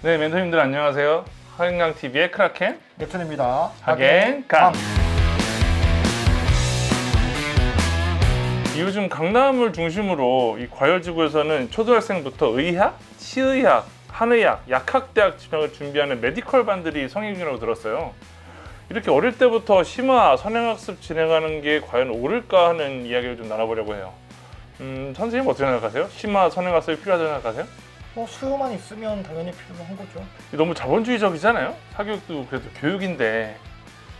네, 멘토님들 안녕하세요. 하겐강TV의 크라켄 넵툰입니다. 하겐강. 요즘 강남을 중심으로 이 과열지구에서는 초등학생부터 의학, 치의학, 한의학, 약학대학 진학을 준비하는 메디컬 반들이 성행이라고 들었어요. 이렇게 어릴 때부터 심화 선행학습 진행하는 게 과연 옳을까 하는 이야기를 좀 나눠보려고 해요. 선생님 어떻게 생각하세요? 심화 선행학습이 필요하다고 생각하세요? 수요만 있으면 당연히 필요한 거죠. 너무 자본주의적이잖아요? 사교육도 그래도 교육인데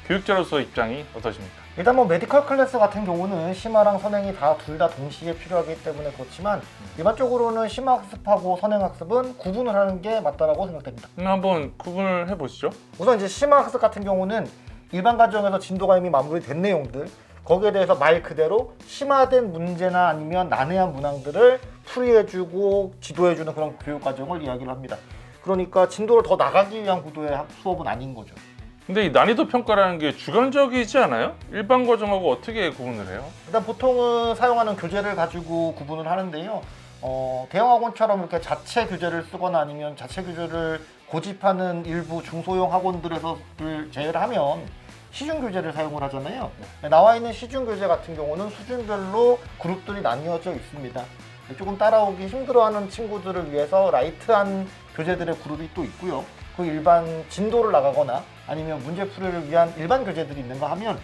교육자로서 입장이 어떠십니까? 일단 메디컬 클래스 같은 경우는 심화랑 선행이 둘 다 동시에 필요하기 때문에 그렇지만 일반적으로는 심화학습하고 선행학습은 구분을 하는 게 맞다라고 생각됩니다. 한번 구분을 해보시죠. 우선 이제 심화학습 같은 경우는 일반 과정에서 진도가 이미 마무리된 내용들, 거기에 대해서 말 그대로 심화된 문제나 아니면 난해한 문항들을 풀이해주고 지도해주는 그런 교육 과정을 이야기를 합니다. 그러니까 진도를 더 나가기 위한 구도의 수업은 아닌 거죠. 근데 이 난이도 평가라는 게 주관적이지 않아요? 일반 과정하고 어떻게 구분을 해요? 일단 보통은 사용하는 교재를 가지고 구분을 하는데요. 대형학원처럼 이렇게 자체 교재를 쓰거나 아니면 자체 교재를 고집하는 일부 중소형 학원들에서를 제외하면 시중 교재를 사용을 하잖아요. 나와 있는 시중 교재 같은 경우는 수준별로 그룹들이 나뉘어져 있습니다. 조금 따라오기 힘들어하는 친구들을 위해서 라이트한 교재들의 그룹이 또 있고요. 그 일반 진도를 나가거나 아니면 문제풀이를 위한 일반 교재들이 있는가 하면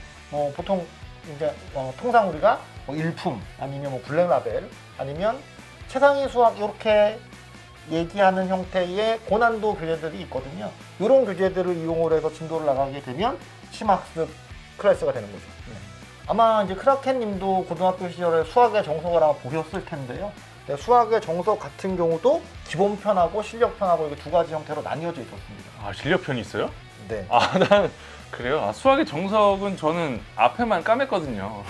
보통 이제 통상 우리가 일품 아니면 블랙라벨 아니면 최상위 수학 이렇게 얘기하는 형태의 고난도 교재들이 있거든요. 이런 교재들을 이용을 해서 진도를 나가게 되면 심학습 클래스가 되는 거죠. 아마 이제 크라켄 님도 고등학교 시절에 수학의 정석을 아마 보셨을 텐데요. 수학의 정석 같은 경우도 기본편하고 실력편하고 이렇게 두 가지 형태로 나뉘어져 있었습니다. 아, 실력편이 있어요? 네. 난 그래요. 수학의 정석은 저는 앞에만 까맸거든요.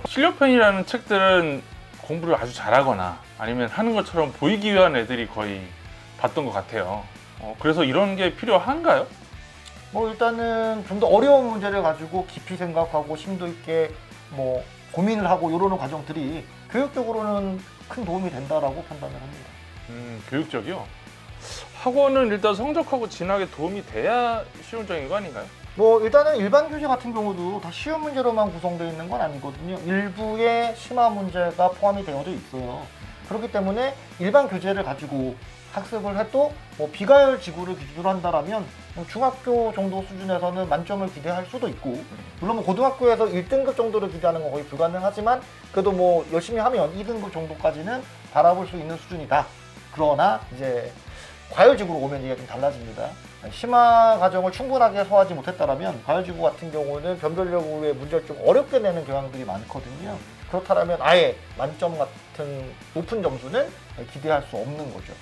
실력편이라는 책들은 공부를 아주 잘하거나 아니면 하는 것처럼 보이기 위한 애들이 거의 봤던 것 같아요. 그래서 이런 게 필요한가요? 일단은 좀 더 어려운 문제를 가지고 깊이 생각하고 심도 있게 고민을 하고 이러는 과정들이 교육적으로는 큰 도움이 된다라고 판단을 합니다. 교육적이요? 학원은 일단 성적하고 진학에 도움이 돼야 실용적인 거 아닌가요? 일단은 일반 교재 같은 경우도 다 쉬운 문제로만 구성되어 있는 건 아니거든요. 일부의 심화 문제가 포함이 되어져 있어요. 그렇기 때문에 일반 교재를 가지고 학습을 해도 비가열 지구를 기준으로 한다면 중학교 정도 수준에서는 만점을 기대할 수도 있고, 물론 고등학교에서 1등급 정도를 기대하는 건 거의 불가능하지만 그래도 열심히 하면 2등급 정도까지는 바라볼 수 있는 수준이다. 그러나 이제 과열지구로 오면 이게 좀 달라집니다. 심화 과정을 충분하게 소화하지 못했다면 과열지구 같은 경우는 변별력의 문제를 좀 어렵게 내는 경향들이 많거든요. 그렇다면 아예 만점 같은 높은 점수는 기대할 수 없는 거죠.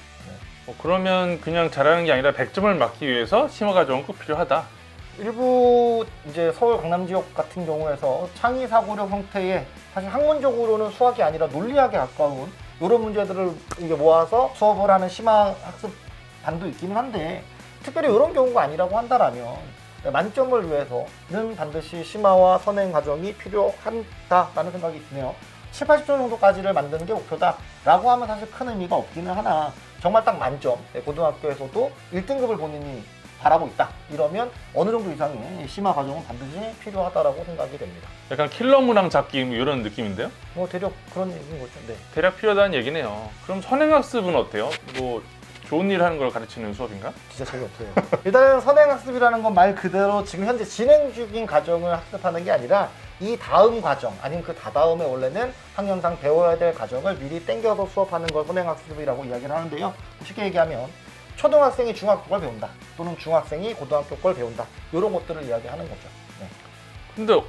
그러면 그냥 잘하는 게 아니라 100점을 맞기 위해서 심화 과정은 꼭 필요하다. 일부 이제 서울 강남 지역 같은 경우에서 창의 사고력 형태의 사실 학문적으로는 수학이 아니라 논리학에 가까운 이런 문제들을 이게 모아서 수업을 하는 심화 학습 반도 있기는 한데, 특별히 이런 경우가 아니라고 한다면 만점을 위해서는 반드시 심화와 선행 과정이 필요하다라는 생각이 드네요. 7, 80점 정도까지를 만드는 게 목표다라고 하면 사실 큰 의미가 없기는 하나, 정말 딱 만점, 고등학교에서도 1등급을 본인이 바라고 있다 이러면 어느 정도 이상의 심화 과정은 반드시 필요하다라고 생각이 됩니다. 약간 킬러 문항 잡기 이런 느낌인데요? 대략 그런 얘기인 거죠. 네. 대략 필요하다는 얘기네요. 그럼 선행학습은 어때요? 좋은 일 하는 걸 가르치는 수업인가? 진짜 재미없어요. 일단은 선행학습이라는 건 말 그대로 지금 현재 진행 중인 과정을 학습하는 게 아니라 이 다음 과정 아니면 그 다다음에 원래는 학년상 배워야 될 과정을 미리 땡겨서 수업하는 걸 선행학습이라고 이야기를 하는데요. 쉽게 얘기하면 초등학생이 중학교 걸 배운다 또는 중학생이 고등학교 걸 배운다 이런 것들을 이야기하는 거죠. 네. 근데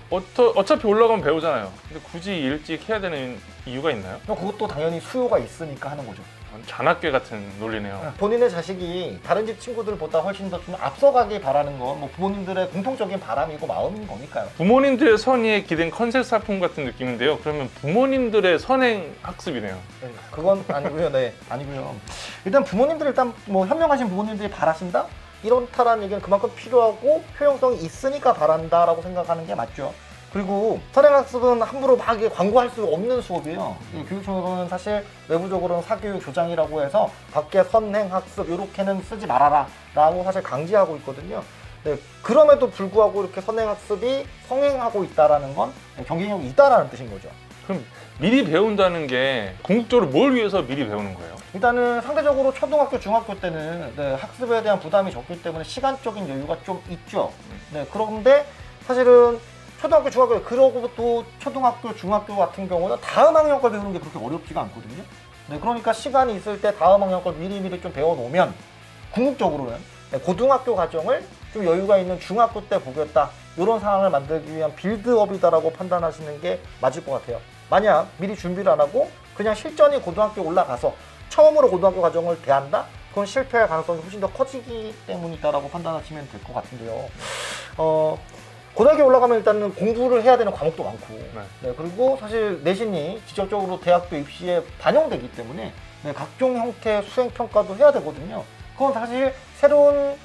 어차피 올라가면 배우잖아요. 근데 굳이 일찍 해야 되는 이유가 있나요? 그것도 당연히 수요가 있으니까 하는 거죠. 잔악괴 같은 논리네요. 본인의 자식이 다른 집 친구들보다 훨씬 더 좀 앞서가길 바라는 건 부모님들의 공통적인 바람이고 마음인 거니까요. 부모님들의 선의에 기댄 컨셉 상품 같은 느낌인데요. 그러면 부모님들의 선행 학습이네요. 네, 그건 아니고요. 네, 아니고요. 일단 부모님들 현명하신 부모님들이 바라신다? 이렇다라는 얘기는 그만큼 필요하고 효용성이 있으니까 바란다라고 생각하는 게 맞죠. 그리고 선행학습은 함부로 막 이렇게 광고할 수 없는 수업이에요. 이 교육청에서는 사실 내부적으로는 사교육 조장이라고 해서 밖에 선행학습 이렇게는 쓰지 말아라 라고 사실 강제하고 있거든요. 네, 그럼에도 불구하고 이렇게 선행학습이 성행하고 있다는 건 경쟁력이 있다라는 뜻인 거죠. 그럼 미리 배운다는 게 궁극적으로 뭘 위해서 미리 배우는 거예요? 일단은 상대적으로 초등학교, 중학교 때는 네, 학습에 대한 부담이 적기 때문에 시간적인 여유가 좀 있죠. 네, 그런데 사실은 초등학교, 중학교, 그러고 또 초등학교, 중학교 같은 경우는 다음 학년 걸 배우는 게 그렇게 어렵지가 않거든요. 네, 그러니까 시간이 있을 때 다음 학년 걸 미리미리 좀 배워놓으면 궁극적으로는 네, 고등학교 과정을 좀 여유가 있는 중학교 때 보겠다 이런 상황을 만들기 위한 빌드업이다라고 판단하시는 게 맞을 것 같아요. 만약 미리 준비를 안 하고 그냥 실전이 고등학교 올라가서 처음으로 고등학교 과정을 대한다? 그건 실패할 가능성이 훨씬 더 커지기 때문이다라고 판단하시면 될 것 같은데요. 고등학교 올라가면 일단은 공부를 해야 되는 과목도 많고, 네, 그리고 사실 내신이 직접적으로 대학교 입시에 반영되기 때문에 네, 각종 형태의 수행 평가도 해야 되거든요. 그건 사실 새로운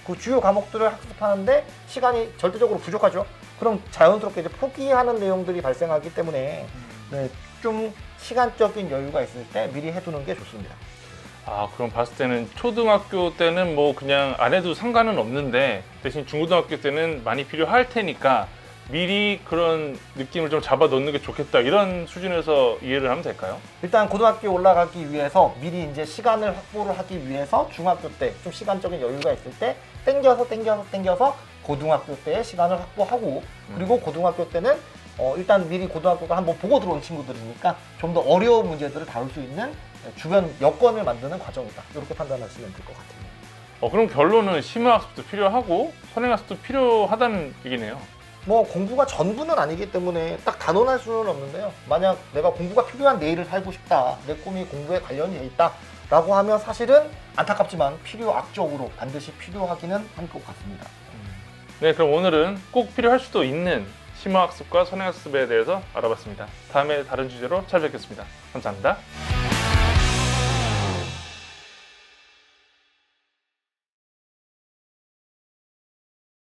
그 주요 과목들을 학습하는데 시간이 절대적으로 부족하죠. 그럼 자연스럽게 이제 포기하는 내용들이 발생하기 때문에 네, 좀 시간적인 여유가 있을 때 미리 해두는 게 좋습니다. 아, 그럼 봤을 때는 초등학교 때는 뭐 그냥 안 해도 상관은 없는데 대신 중고등학교 때는 많이 필요할 테니까 미리 그런 느낌을 좀 잡아 놓는 게 좋겠다 이런 수준에서 이해를 하면 될까요? 일단 고등학교에 올라가기 위해서 미리 이제 시간을 확보를 하기 위해서 중학교 때 좀 시간적인 여유가 있을 때 땡겨서 고등학교 때의 시간을 확보하고 그리고 고등학교 때는 일단 미리 고등학교가 한번 보고 들어온 친구들이니까 좀 더 어려운 문제들을 다룰 수 있는 주변 여건을 만드는 과정이다. 이렇게 판단하시면 될 것 같아요. 그럼 결론은 심화학습도 필요하고 선행학습도 필요하다는 얘기네요. 뭐 공부가 전부는 아니기 때문에 딱 단언할 수는 없는데요. 만약 내가 공부가 필요한 내일을 살고 싶다. 내 꿈이 공부에 관련이 돼 있다. 라고 하면 사실은 안타깝지만 필요악적으로 반드시 필요하기는 한 것 같습니다. 네, 그럼 오늘은 꼭 필요할 수도 있는 심화학습과 선행학습에 대해서 알아봤습니다. 다음에 다른 주제로 찾아뵙겠습니다. 감사합니다.